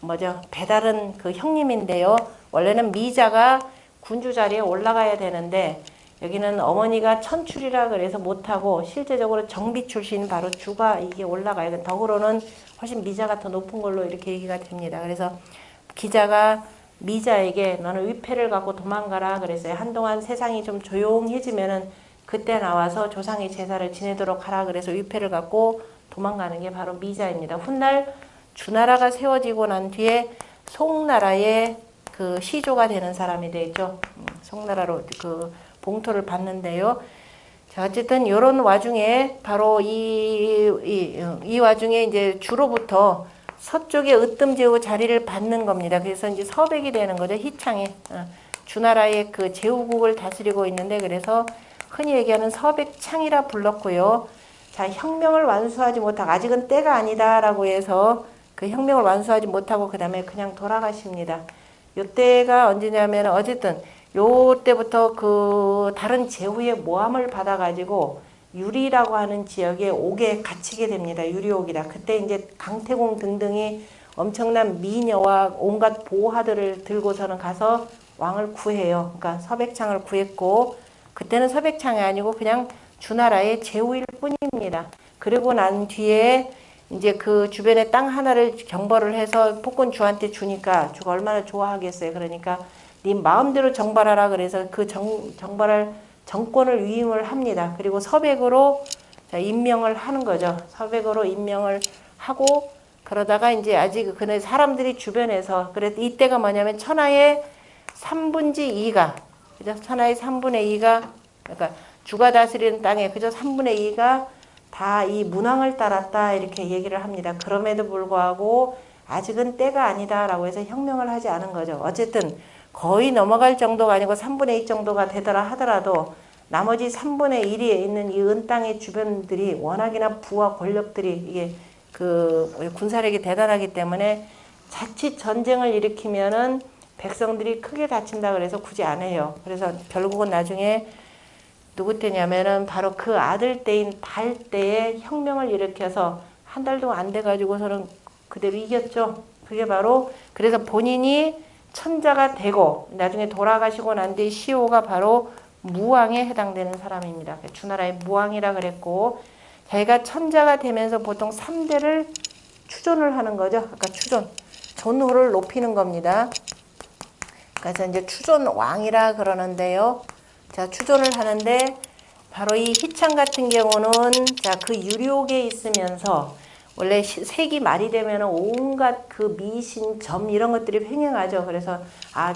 뭐죠? 배다른 그 형님인데요. 원래는 미자가 군주 자리에 올라가야 되는데 여기는 어머니가 천출이라 그래서 못하고 실제적으로 정비 출신 바로 주가 이게 올라가요. 덕으로는 훨씬 미자가 더 높은 걸로 이렇게 얘기가 됩니다. 그래서 기자가 미자에게 너는 위패를 갖고 도망가라 그랬어요. 한동안 세상이 좀 조용해지면은 그때 나와서 조상의 제사를 지내도록 하라 그래서 위패를 갖고 도망가는 게 바로 미자입니다. 훗날 주나라가 세워지고 난 뒤에 송나라의 그 시조가 되는 사람이 되죠. 송나라로 그 봉토를 받는데요. 자, 어쨌든 이런 와중에 바로 이 와중에 이제 주로부터 서쪽에 으뜸제후 자리를 받는 겁니다. 그래서 이제 서백이 되는 거죠. 희창이 주나라의 그 제후국을 다스리고 있는데 그래서 흔히 얘기하는 서백창이라 불렀고요. 자, 혁명을 완수하지 못하고 아직은 때가 아니다라고 해서 그 혁명을 완수하지 못하고 그 다음에 그냥 돌아가십니다. 요때가 언제냐면 어쨌든 요때부터 그 다른 제후의 모함을 받아가지고 유리라고 하는 지역에 옥에 갇히게 됩니다. 유리옥이라. 그때 이제 강태공 등등이 엄청난 미녀와 온갖 보화들을 들고서는 가서 왕을 구해요. 그러니까 서백창을 구했고 그때는 서백창이 아니고 그냥 주나라의 제후일 뿐입니다. 그리고 난 뒤에 이제 그 주변에 땅 하나를 경벌을 해서 폭군주한테 주니까 주가 얼마나 좋아하겠어요. 그러니까 네 마음대로 정벌하라 그래서 그 정벌할 정권을 위임을 합니다. 그리고 서백으로 임명을 하는 거죠. 서백으로 임명을 하고 그러다가 이제 아직 그네 사람들이 주변에서 그래서 이때가 뭐냐면 천하의 3분지 2가 그죠? 천하의 3분의 2가 그러니까 주가 다스리는 땅에 그저 3분의 2가 다 이 문왕을 따랐다 이렇게 얘기를 합니다. 그럼에도 불구하고 아직은 때가 아니다라고 해서 혁명을 하지 않은 거죠. 어쨌든 거의 넘어갈 정도가 아니고 3분의 2 정도가 되더라 하더라도 나머지 3분의 1이 있는 이 은땅의 주변들이 워낙이나 부와 권력들이 이게 그 군사력이 대단하기 때문에 자칫 전쟁을 일으키면은 백성들이 크게 다친다 그래서 굳이 안 해요. 그래서 결국은 나중에 누구 때냐면은 바로 그 아들 때인 달 때에 혁명을 일으켜서 한 달도 안 돼가지고서는 그대로 이겼죠. 그게 바로 그래서 본인이 천자가 되고 나중에 돌아가시고 난 뒤에 시호가 바로 무왕에 해당되는 사람입니다. 주나라의 무왕이라 그랬고 자기가 천자가 되면서 보통 3대를 추존을 하는 거죠. 아까 추존, 존호를 높이는 겁니다. 그래서 이제 추존 왕이라 그러는데요. 자, 추존을 하는데 바로 이 희창 같은 경우는 자, 그 유리옥에 있으면서 원래 색이 말이 되면 온갖 그 미신, 점 이런 것들이 횡행하죠. 그래서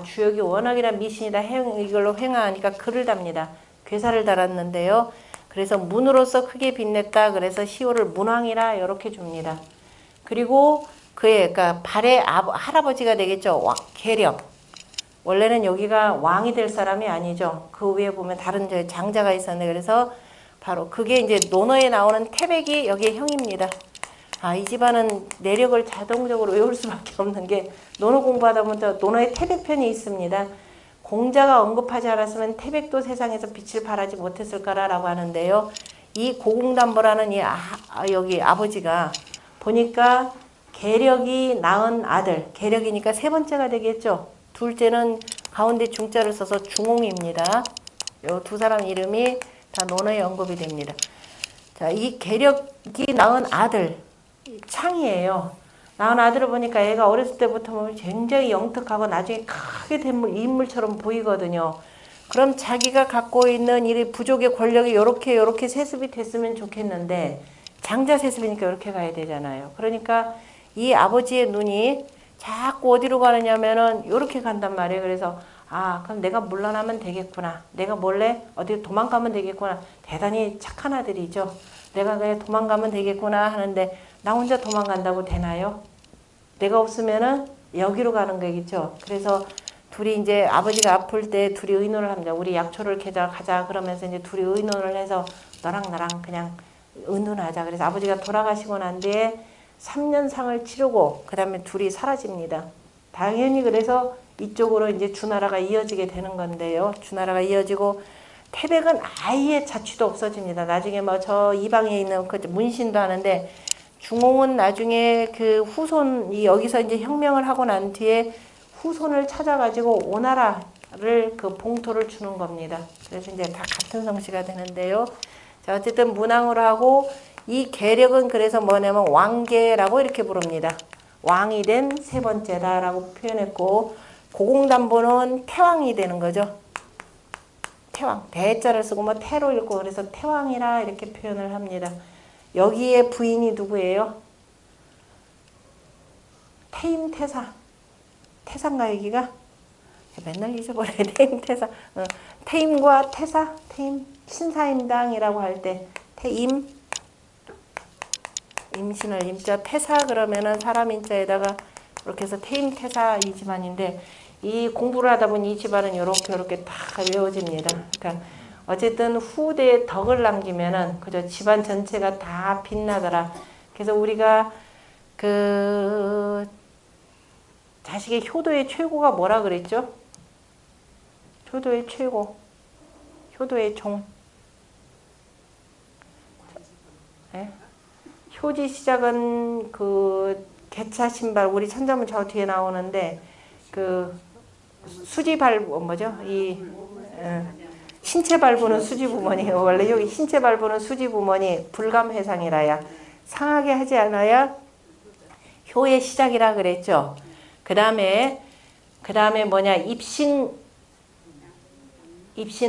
주역이 워낙이나 미신이다 이걸로 횡행하니까 글을 답니다. 괴사를 달았는데요. 그래서 문으로서 크게 빛냈다. 그래서 시호를 문왕이라 이렇게 줍니다. 그리고 그러니까 발의 할아버지가 되겠죠. 계력. 원래는 여기가 왕이 될 사람이 아니죠. 그 위에 보면 다른 장자가 있었는데 그래서 바로 그게 이제 논어에 나오는 태백이 여기에 형입니다. 이 집안은 내력을 자동적으로 외울 수밖에 없는 게 논어 공부하다 보면 논어에 태백편이 있습니다. 공자가 언급하지 않았으면 태백도 세상에서 빛을 발하지 못했을까라고 하는데요. 이 고공담보라는 여기 아버지가 보니까 계력이 낳은 아들, 계력이니까 세 번째가 되겠죠. 둘째는 가운데 중자를 써서 중홍입니다. 요 두 사람 이름이 다 논어에 언급이 됩니다. 자, 이 계력이 낳은 아들, 창이에요. 낳은 아들을 보니까 애가 어렸을 때부터 보면 굉장히 영특하고 나중에 크게 된 인물처럼 보이거든요. 그럼 자기가 갖고 있는 이 부족의 권력이 요렇게 세습이 됐으면 좋겠는데 장자 세습이니까 이렇게 가야 되잖아요. 그러니까 이 아버지의 눈이 자꾸 어디로 가느냐면은 요렇게 간단 말이에요. 그래서 그럼 내가 물러나면 되겠구나. 내가 몰래 어디 도망가면 되겠구나. 대단히 착한 아들이죠. 내가 그냥 도망가면 되겠구나 하는데 나 혼자 도망간다고 되나요? 내가 없으면은 여기로 가는 거겠죠. 그래서 둘이 이제 아버지가 아플 때 둘이 의논을 합니다. 우리 약초를 캐자 가자 그러면서 이제 둘이 의논을 해서 너랑 나랑 그냥 의논하자. 그래서 아버지가 돌아가시고 난 뒤에 3년상을 치르고 그 다음에 둘이 사라집니다. 당연히 그래서 이쪽으로 이제 주나라가 이어지게 되는 건데요. 주나라가 이어지고 태백은 아예 자취도 없어집니다. 나중에 뭐 저 이방에 있는 그 문신도 하는데 중홍은 나중에 그 후손이 여기서 이제 혁명을 하고 난 뒤에 후손을 찾아가지고 오나라를 그 봉토를 주는 겁니다. 그래서 이제 다 같은 성씨가 되는데요. 자, 어쨌든 문왕으로 하고 이 계력은 그래서 뭐냐면 왕계라고 이렇게 부릅니다. 왕이 된 세 번째다라고 표현했고 고공담보는 태왕이 되는 거죠. 태왕, 대자를 쓰고 뭐 태로 읽고 그래서 태왕이라 이렇게 표현을 합니다. 여기에 부인이 누구예요? 태임 태사. 태사인가 여기가? 맨날 잊어버려요. 태임 태사. 태임과 태사, 태임 신사임당이라고 할 때 태임 임신을 임자 태사 그러면은 사람 인자에다가 이렇게 해서 태임 태사 이 집안인데 이 공부를 하다 보니 이 집안은 이렇게 다 외워집니다. 그러니까 어쨌든 후대에 덕을 남기면은 그저 집안 전체가 다 빛나더라. 그래서 우리가 그 자식의 효도의 최고가 뭐라 그랬죠? 효도의 최고, 효도의 종. 네? 효지 시작은 그 개차 신발 우리 천자문 저 뒤에 나오는데 그 수지 밟고 뭐죠? 신체 밟고는 수지 부모니 원래 여기 신체 밟고는 수지 부모니 불감회상이라야 상하게 하지 않아야 효의 시작이라 그랬죠. 그 다음에 뭐냐 입신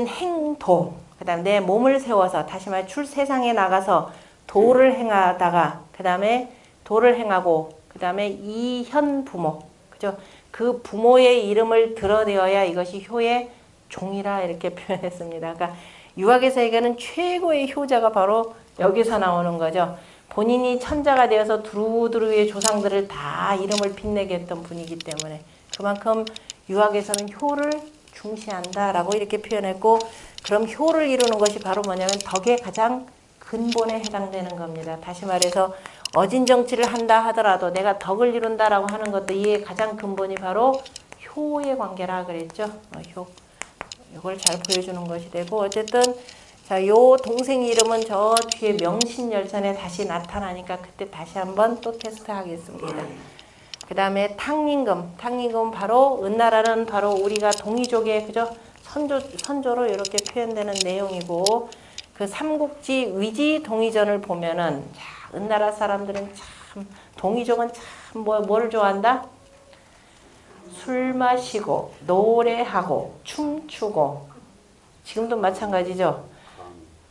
행도. 그 다음 내 몸을 세워서 다시 말해 세상에 나가서 도를 행하다가 그 다음에 도를 행하고 그 다음에 이현 부모. 그죠? 그 부모의 이름을 드러내어야 이것이 효의 종이라 이렇게 표현했습니다. 그러니까 유학에서 얘기하는 최고의 효자가 바로 여기서 나오는 거죠. 본인이 천자가 되어서 두루두루의 조상들을 다 이름을 빛내게 했던 분이기 때문에 그만큼 유학에서는 효를 중시한다라고 이렇게 표현했고 그럼 효를 이루는 것이 바로 뭐냐면 덕의 가장 근본에 해당되는 겁니다. 다시 말해서 어진 정치를 한다 하더라도 내가 덕을 이룬다라고 하는 것도 이의 가장 근본이 바로 효의 관계라 그랬죠. 효. 이걸 잘 보여주는 것이 되고 어쨌든 자, 요 동생 이름은 저 뒤에 명신열전에 다시 나타나니까 그때 다시 한번 또 테스트 하겠습니다. 그 다음에 탕림금 바로 은나라는 바로 우리가 동이족의 그죠 선조로 이렇게 표현되는 내용이고 그 삼국지 위지 동이전을 보면은 자, 은나라 사람들은 참 동이족은 참 뭘 좋아한다? 술 마시고 노래하고 춤추고 지금도 마찬가지죠.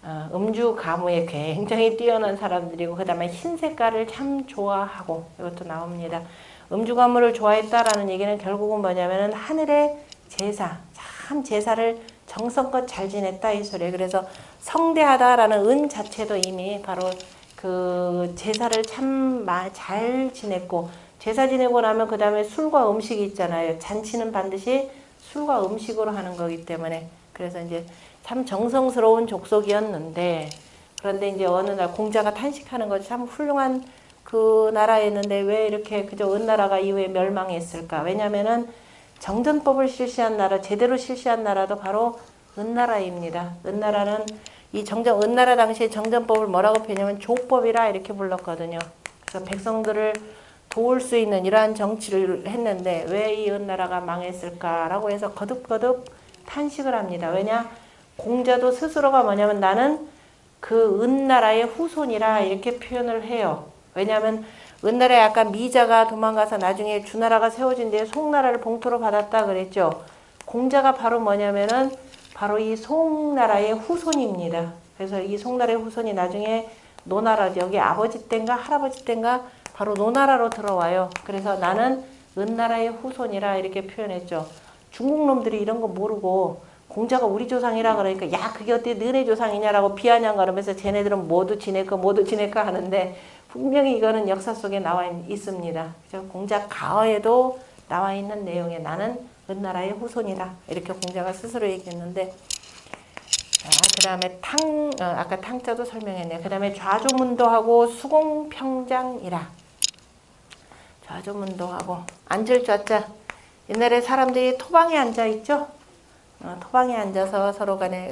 음주 가무에 굉장히 뛰어난 사람들이고 그 다음에 흰 색깔을 참 좋아하고 이것도 나옵니다. 음주 가무를 좋아했다라는 얘기는 결국은 뭐냐면은 하늘의 제사, 참 제사를 정성껏 잘 지냈다 이 소리예요. 그래서 성대하다라는 은 자체도 이미 바로 그 제사를 참 잘 지냈고, 제사 지내고 나면 그 다음에 술과 음식이 있잖아요. 잔치는 반드시 술과 음식으로 하는 거기 때문에, 그래서 이제 참 정성스러운 족속이었는데, 그런데 이제 어느 날 공자가 탄식하는 것이 참 훌륭한 그 나라였는데 왜 이렇게 그저 은나라가 이후에 멸망했을까? 왜냐면은 정전법을 실시한 나라, 제대로 실시한 나라도 바로 은나라입니다. 은나라는 이 은나라 당시에 정전법을 뭐라고 표현하면 조법이라 이렇게 불렀거든요. 그래서 백성들을 도울 수 있는 이러한 정치를 했는데 왜 이 은나라가 망했을까라고 해서 거듭거듭 탄식을 합니다. 왜냐? 공자도 스스로가 뭐냐면 나는 그 은나라의 후손이라 이렇게 표현을 해요. 왜냐하면 은나라에 아까 미자가 도망가서 나중에 주나라가 세워진 뒤에 송나라를 봉투로 받았다 그랬죠. 공자가 바로 뭐냐면은 바로 이 송나라의 후손입니다. 그래서 이 송나라의 후손이 나중에 노나라, 여기 아버지 땐가 할아버지 땐가 바로 노나라로 들어와요. 그래서 나는 은나라의 후손이라 이렇게 표현했죠. 중국 놈들이 이런 거 모르고 공자가 우리 조상이라 그러니까 야 그게 어떻게 너네 조상이냐라고 비아냥거리면서 쟤네들은 모두 지네까 하는데 분명히 이거는 역사 속에 나와 있습니다. 그래서 공자 가어에도 나와 있는 내용에 나는 은나라의 후손이다 이렇게 공자가 스스로 얘기했는데, 그 다음에 아까 탕자도 설명했네. 그 다음에 좌조문도하고 수공평장이라. 좌조문도하고 앉을 좌자. 옛날에 사람들이 토방에 앉아 있죠. 토방에 앉아서 서로 간에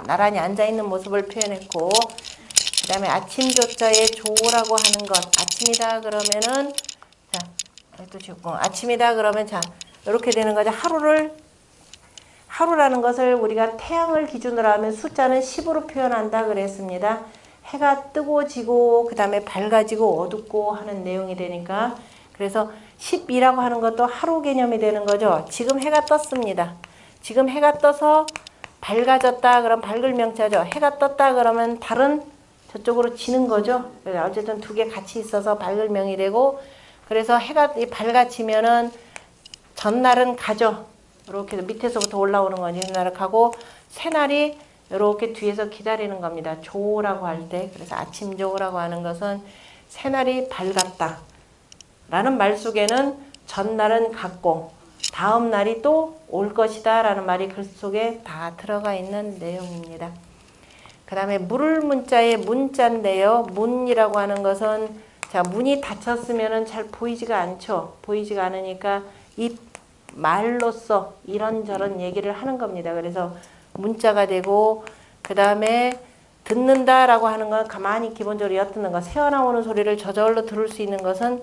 나란히 앉아 있는 모습을 표현했고, 그 다음에 아침 조자의 조라고 하는 것. 아침이다 그러면은 또 지웠고 아침이다 그러면 이렇게 되는 거죠. 하루라는 것을 우리가 태양을 기준으로 하면 숫자는 10으로 표현한다 그랬습니다. 해가 뜨고 지고 그 다음에 밝아지고 어둡고 하는 내용이 되니까, 그래서 10이라고 하는 것도 하루 개념이 되는 거죠. 지금 해가 떴습니다. 지금 해가 떠서 밝아졌다 그럼 밝을 명자죠. 해가 떴다 그러면 달은 저쪽으로 지는 거죠. 어쨌든 두 개 같이 있어서 밝을 명이 되고, 그래서 해가 밝아지면은 전날은 가죠. 이렇게 밑에서부터 올라오는 거니 전날을 가고 새날이 이렇게 뒤에서 기다리는 겁니다. 조라고 할 때. 그래서 아침조라고 하는 것은 새날이 밝았다 라는 말 속에는 전날은 갔고 다음 날이 또 올 것이다 라는 말이 글 속에 다 들어가 있는 내용입니다. 그 다음에 물을 문자의 문자인데요. 문이라고 하는 것은 문이 닫혔으면 잘 보이지가 않죠. 보이지가 않으니까 이 말로써 이런저런 얘기를 하는 겁니다. 그래서 문자가 되고, 그 다음에 듣는다라고 하는 건 가만히 기본적으로 엿듣는 것, 새어나오는 소리를 저절로 들을 수 있는 것은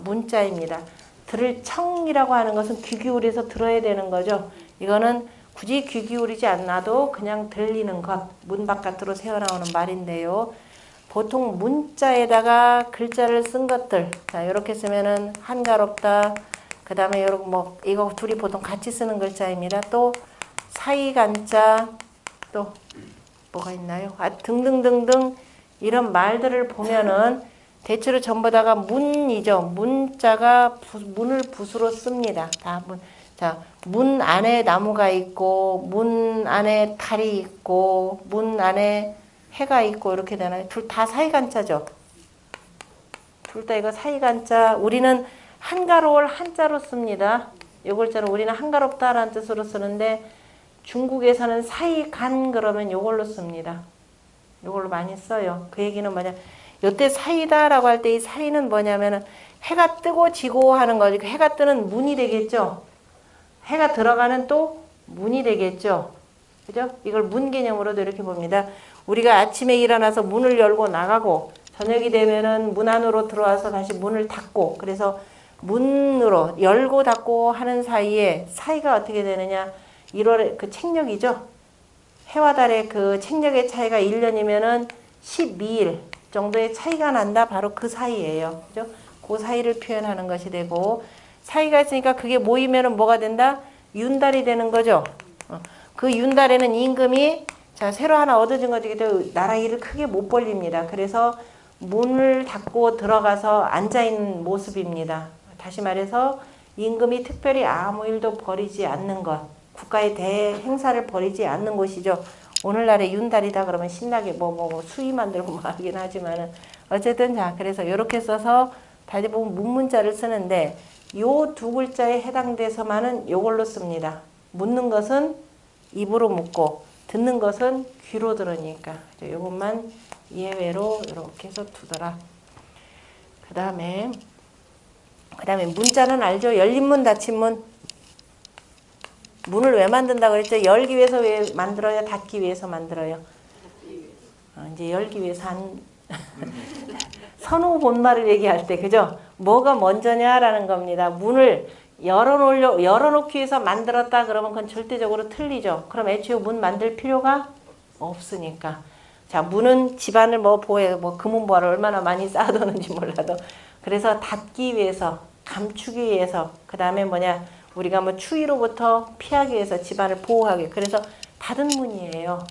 문자입니다. 들을 청이라고 하는 것은 귀 기울여서 들어야 되는 거죠. 이거는 굳이 귀 기울이지 않아도 그냥 들리는 것, 문 바깥으로 새어나오는 말인데요. 보통 문자에다가 글자를 쓴 것들, 이렇게 쓰면은 한가롭다. 그 다음에 이거 둘이 보통 같이 쓰는 글자입니다. 또 사이간자, 또 뭐가 있나요? 등등등등 이런 말들을 보면은 대체로 전부 다가 문이죠. 문자가 문을 붓으로 씁니다. 다 문. 문 안에 나무가 있고, 문 안에 달이 있고, 문 안에 해가 있고, 이렇게 되나요? 둘 다 사이간자죠. 둘 다 이거 사이간자. 우리는 한가로울 한자로 씁니다. 이 글자는 우리는 한가롭다라는 뜻으로 쓰는데, 중국에서는 사이간 그러면 이걸로 씁니다. 이걸로 많이 써요. 그 얘기는 뭐냐? 이때 사이다라고 할 때 이 사이는 뭐냐면은 해가 뜨고 지고 하는 거지. 해가 뜨는 문이 되겠죠. 해가 들어가는 또 문이 되겠죠. 그죠? 이걸 문 개념으로도 이렇게 봅니다. 우리가 아침에 일어나서 문을 열고 나가고 저녁이 되면은 문 안으로 들어와서 다시 문을 닫고, 그래서 문으로 열고 닫고 하는 사이에 사이가 어떻게 되느냐? 1월에 그 책력이죠. 해와 달의 그 책력의 차이가 1년이면은 12일 정도의 차이가 난다. 바로 그 사이예요. 그죠? 그 사이를 표현하는 것이 되고, 사이가 있으니까 그게 모이면은 뭐가 된다? 윤달이 되는 거죠. 그 윤달에는 임금이 자, 새로 하나 얻어진 것도 나라 일을 크게 못 벌립니다. 그래서 문을 닫고 들어가서 앉아있는 모습입니다. 다시 말해서 임금이 특별히 아무 일도 벌이지 않는 것, 국가의 대행사를 벌이지 않는 곳이죠. 오늘날의 윤달이다 그러면 신나게 뭐 수위 만들고 뭐 하긴 하지만은 어쨌든 자, 그래서 이렇게 써서 다시 보면 문문자를 쓰는데 요 두 글자에 해당돼서만은 요걸로 씁니다. 묻는 것은 입으로 묻고 듣는 것은 귀로 들으니까 요것만 예외로 이렇게 해서 두더라. 그 다음에 문자는 알죠? 열린 문, 닫힌 문. 문을 왜 만든다고 그랬죠? 열기 위해서 왜 만들어요? 닫기 위해서 만들어요? 이제 열기 위해서 선후 본말을 얘기할 때, 그죠? 뭐가 먼저냐라는 겁니다. 문을 열어놓기 위해서 만들었다 그러면 그건 절대적으로 틀리죠. 그럼 애초에 문 만들 필요가 없으니까. 자, 문은 집안을 금은보화를 얼마나 많이 쌓아두는지 몰라도. 그래서 닫기 위해서, 감추기 위해서, 그 다음에 우리가 추위로부터 피하기 위해서 집안을 보호하기. 그래서 닫은 문이에요.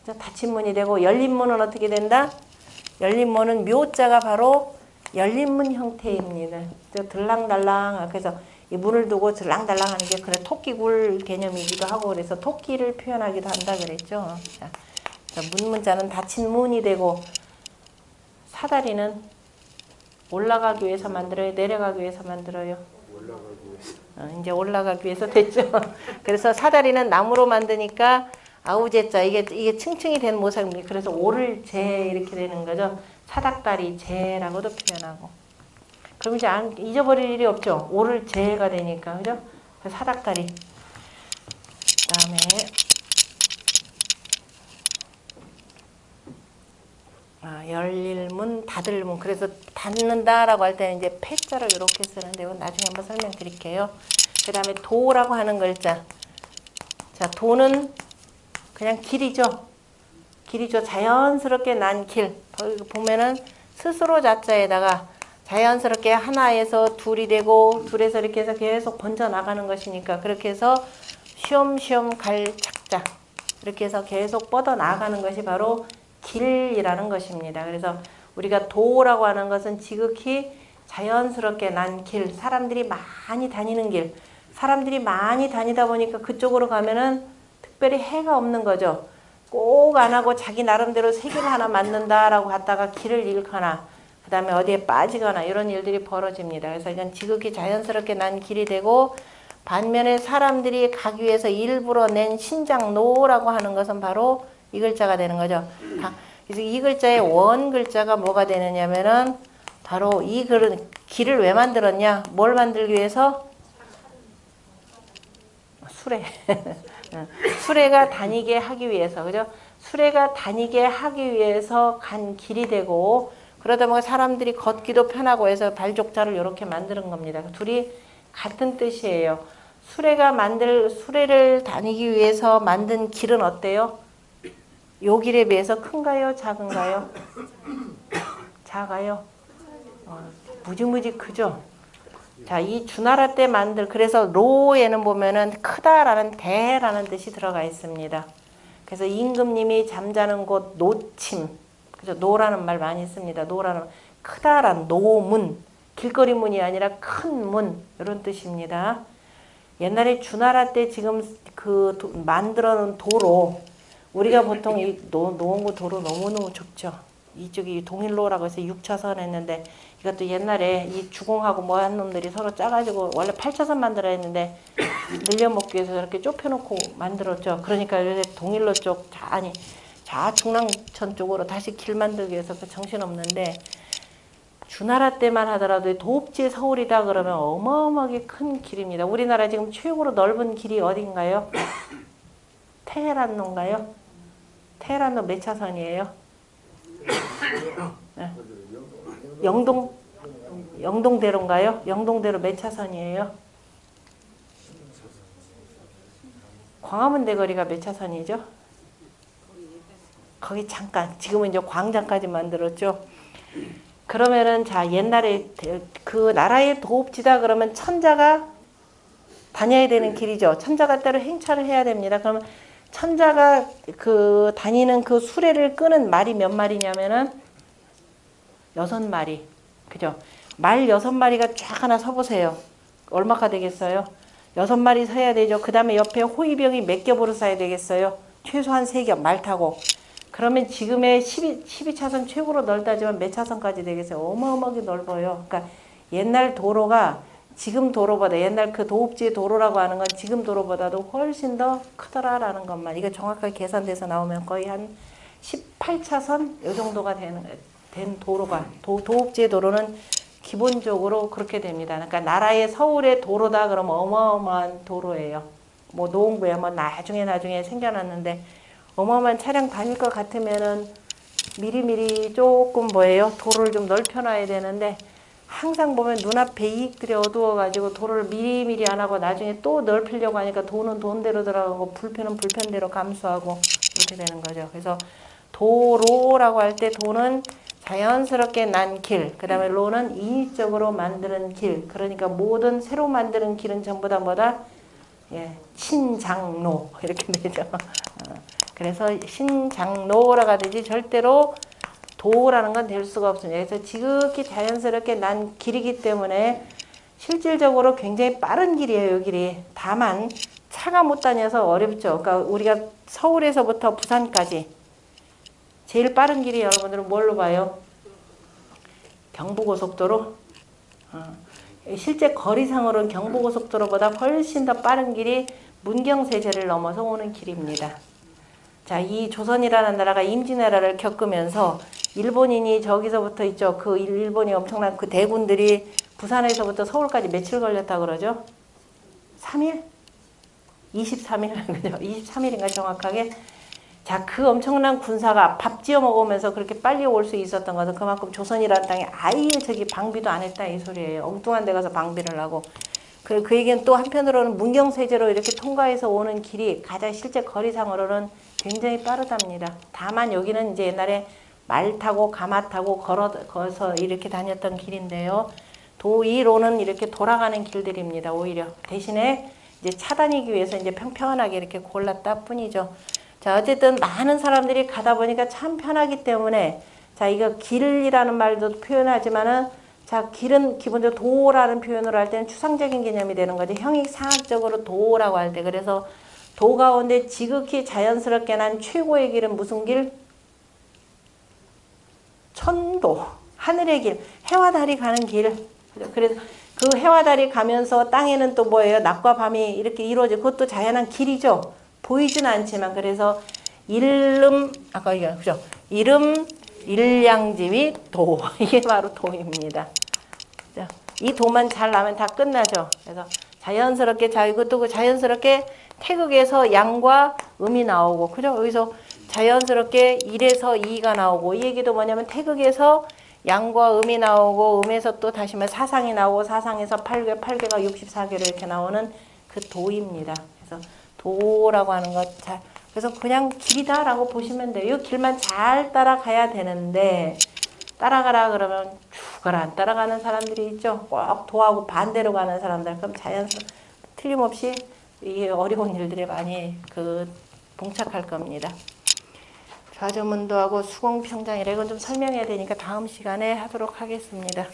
그래서 닫힌 문이 되고, 열린 문은 어떻게 된다? 열린 문은 묘자가 바로 열린 문 형태입니다. 들랑달랑. 그래서 이 문을 두고 들랑달랑 하는 게 그래 토끼굴 개념이기도 하고 그래서 토끼를 표현하기도 한다 그랬죠. 자, 문문자는 닫힌 문이 되고 사다리는 올라가기 위해서 만들어요? 내려가기 위해서 만들어요? 이제 올라가기 위해서 됐죠. 그래서 사다리는 나무로 만드니까 아우제자 이게 층층이 된 모습입니다. 그래서 오를 제 이렇게 되는 거죠. 사닥다리 제라고도 표현하고. 그럼 이제 잊어버릴 일이 없죠. 오를 제가 되니까 그죠? 사닥다리. 그다음에 열릴 문, 닫을 문. 그래서 닫는다라고 할 때는 이제 패자를 이렇게 쓰는데 이건 나중에 한번 설명드릴게요. 그다음에 도라고 하는 글자. 자, 도는 그냥 길이죠. 길이죠. 자연스럽게 난 길. 보면은 스스로 자자에다가 자연스럽게 하나에서 둘이 되고 둘에서 이렇게 해서 계속 번져 나가는 것이니까 그렇게 해서 쉬엄쉬엄 갈 착자. 이렇게 해서 계속 뻗어 나가는 것이 바로 길이라는 것입니다. 그래서 우리가 도라고 하는 것은 지극히 자연스럽게 난 길, 사람들이 많이 다니는 길. 사람들이 많이 다니다 보니까 그쪽으로 가면은 특별히 해가 없는 거죠. 꼭 안 하고 자기 나름대로 새 길 하나 만든다라고 갔다가 길을 잃거나 그 다음에 어디에 빠지거나 이런 일들이 벌어집니다. 그래서 이건 지극히 자연스럽게 난 길이 되고 반면에 사람들이 가기 위해서 일부러 낸 신장노라고 하는 것은 바로 이 글자가 되는 거죠. 그래서 이 글자의 원 글자가 뭐가 되느냐면은 바로 이 길을 왜 만들었냐? 뭘 만들기 위해서? 수레. 수레가 다니게 하기 위해서, 그죠? 수레가 다니게 하기 위해서 간 길이 되고, 그러다 보면 사람들이 걷기도 편하고 해서 발족자를 이렇게 만드는 겁니다. 둘이 같은 뜻이에요. 수레를 다니기 위해서 만든 길은 어때요? 요 길에 비해서 큰가요? 작은가요? 작아요? 무지무지 크죠? 자, 이 주나라 때 그래서 로에는 보면은 크다라는 대라는 뜻이 들어가 있습니다. 그래서 임금님이 잠자는 곳 노침, 그죠? 노라는 말 많이 씁니다. 노라는 크다란 노문, 길거리 문이 아니라 큰 문 이런 뜻입니다. 옛날에 주나라 때 지금 만들어 놓은 도로 우리가 보통 이 노원구 도로 너무너무 좁죠. 이쪽이 동일로라고 해서 6차선 했는데 이것도 옛날에 이 주공하고 뭐 한 놈들이 서로 짜가지고 원래 8차선 만들어야 했는데 늘려먹기 위해서 저렇게 좁혀놓고 만들었죠. 그러니까 동일로 쪽 좌중랑천 쪽으로 다시 길 만들기 위해서 정신없는데 주나라 때만 하더라도 도읍지 서울이다 그러면 어마어마하게 큰 길입니다. 우리나라 지금 최고로 넓은 길이 어딘가요? 테헤란로인가요? 테헤란로 몇 차선이에요? 네. 영동대로인가요? 영동대로 몇 차선이에요? 광화문 대거리가 몇 차선이죠? 거기 잠깐, 지금은 이제 광장까지 만들었죠. 그러면은 자, 옛날에 그 나라의 도읍지다 그러면 천자가 다녀야 되는 길이죠. 천자가 따로 행차를 해야 됩니다. 그러면 천자가 그 다니는 그 수레를 끄는 말이 몇 마리냐면은 6마리. 그죠? 말 6마리가 쫙 하나 서보세요. 얼마가 되겠어요? 6마리 서야 되죠. 그 다음에 옆에 호위병이 몇 겹으로 서야 되겠어요? 최소한 3겹, 말 타고. 그러면 지금의 12차선 최고로 넓다지만 몇 차선까지 되겠어요? 어마어마하게 넓어요. 그러니까 옛날 도로가 지금 도로보다 옛날 그 도읍지 도로라고 하는 건 지금 도로보다도 훨씬 더 크더라라는 것만. 이거 정확하게 계산돼서 나오면 거의 한 18차선 요 정도가 된 도로가 도읍지의 도로는 기본적으로 그렇게 됩니다. 그러니까 나라의 서울의 도로다 그러면 어마어마한 도로예요. 뭐 노원구야 뭐 나중에 생겨났는데 어마어마한 차량 다닐 것 같으면은 미리미리 조금 뭐예요? 도로를 좀 넓혀놔야 되는데 항상 보면 눈앞에 이익들이 어두워가지고 도로를 미리미리 안 하고 나중에 또 넓히려고 하니까 돈은 돈대로 들어가고 불편은 불편대로 감수하고 이렇게 되는 거죠. 그래서 도로라고 할 때 도는 자연스럽게 난 길, 그 다음에 로는 인위적으로 만드는 길. 그러니까 모든 새로 만드는 길은 전부 다 뭐다? 예, 신장로 이렇게 되죠. 그래서 신장로라고 하듯이 절대로 도라는 건 될 수가 없습니다. 그래서 지극히 자연스럽게 난 길이기 때문에 실질적으로 굉장히 빠른 길이에요. 이 길이. 다만 차가 못 다녀서 어렵죠. 그러니까 우리가 서울에서부터 부산까지 제일 빠른 길이 여러분들은 뭘로 봐요? 경부고속도로. 실제 거리상으로는 경부고속도로보다 훨씬 더 빠른 길이 문경세제를 넘어서 오는 길입니다. 자, 이 조선이라는 나라가 임진왜란을 겪으면서 일본인이 저기서부터 있죠. 그 일본이 엄청난 그 대군들이 부산에서부터 서울까지 며칠 걸렸다 그러죠? 3일? 23일? 그죠? 23일인가 정확하게? 자, 그 엄청난 군사가 밥 지어 먹으면서 그렇게 빨리 올 수 있었던 것은 그만큼 조선이라는 땅에 아예 저기 방비도 안 했다 이 소리예요. 엉뚱한 데 가서 방비를 하고. 그 얘기는 또 한편으로는 문경세제로 이렇게 통과해서 오는 길이 가장 실제 거리상으로는 굉장히 빠르답니다. 다만 여기는 이제 옛날에 말 타고 가마 타고 걸어서 이렇게 다녔던 길인데요. 도의로는 이렇게 돌아가는 길들입니다. 오히려 대신에 이제 차 다니기 위해서 이제 평평하게 이렇게 골랐다 뿐이죠. 자, 어쨌든 많은 사람들이 가다 보니까 참 편하기 때문에 자, 이거 길이라는 말도 표현하지만은 자, 길은 기본적으로 도라는 표현으로 할 때는 추상적인 개념이 되는 거죠. 형익상학적으로 도라고 할 때. 그래서 도 가운데 지극히 자연스럽게 난 최고의 길은 무슨 길? 천도. 하늘의 길. 해와 달이 가는 길. 그래서 그 해와 달이 가면서 땅에는 또 뭐예요? 낮과 밤이 이렇게 이루어지고 그것도 자연한 길이죠. 보이지는 않지만 그래서 아까 이거 그죠? 이름 일량짐이 도 이게 바로 도입니다. 이 도만 잘 나면 다 끝나죠. 그래서 자연스럽게 자 이것도 자연스럽게 태극에서 양과 음이 나오고 그죠? 여기서 자연스럽게 1에서 2가 나오고 이 얘기도 뭐냐면 태극에서 양과 음이 나오고 음에서 또 다시 사상이 나오고 사상에서 8개, 8개가 64개로 이렇게 나오는 그 도입니다. 그래서 도라고 하는 것 그래서 그냥 길이다라고 보시면 돼요. 이 길만 잘 따라가야 되는데 따라가라 그러면 죽어라 안 따라가는 사람들이 있죠. 꼭 도하고 반대로 가는 사람들. 그럼 자연스럽게 틀림없이 이게 어려운 일들이 많이 봉착할 겁니다. 좌조문도하고 수공평장이라 이건 좀 설명해야 되니까 다음 시간에 하도록 하겠습니다.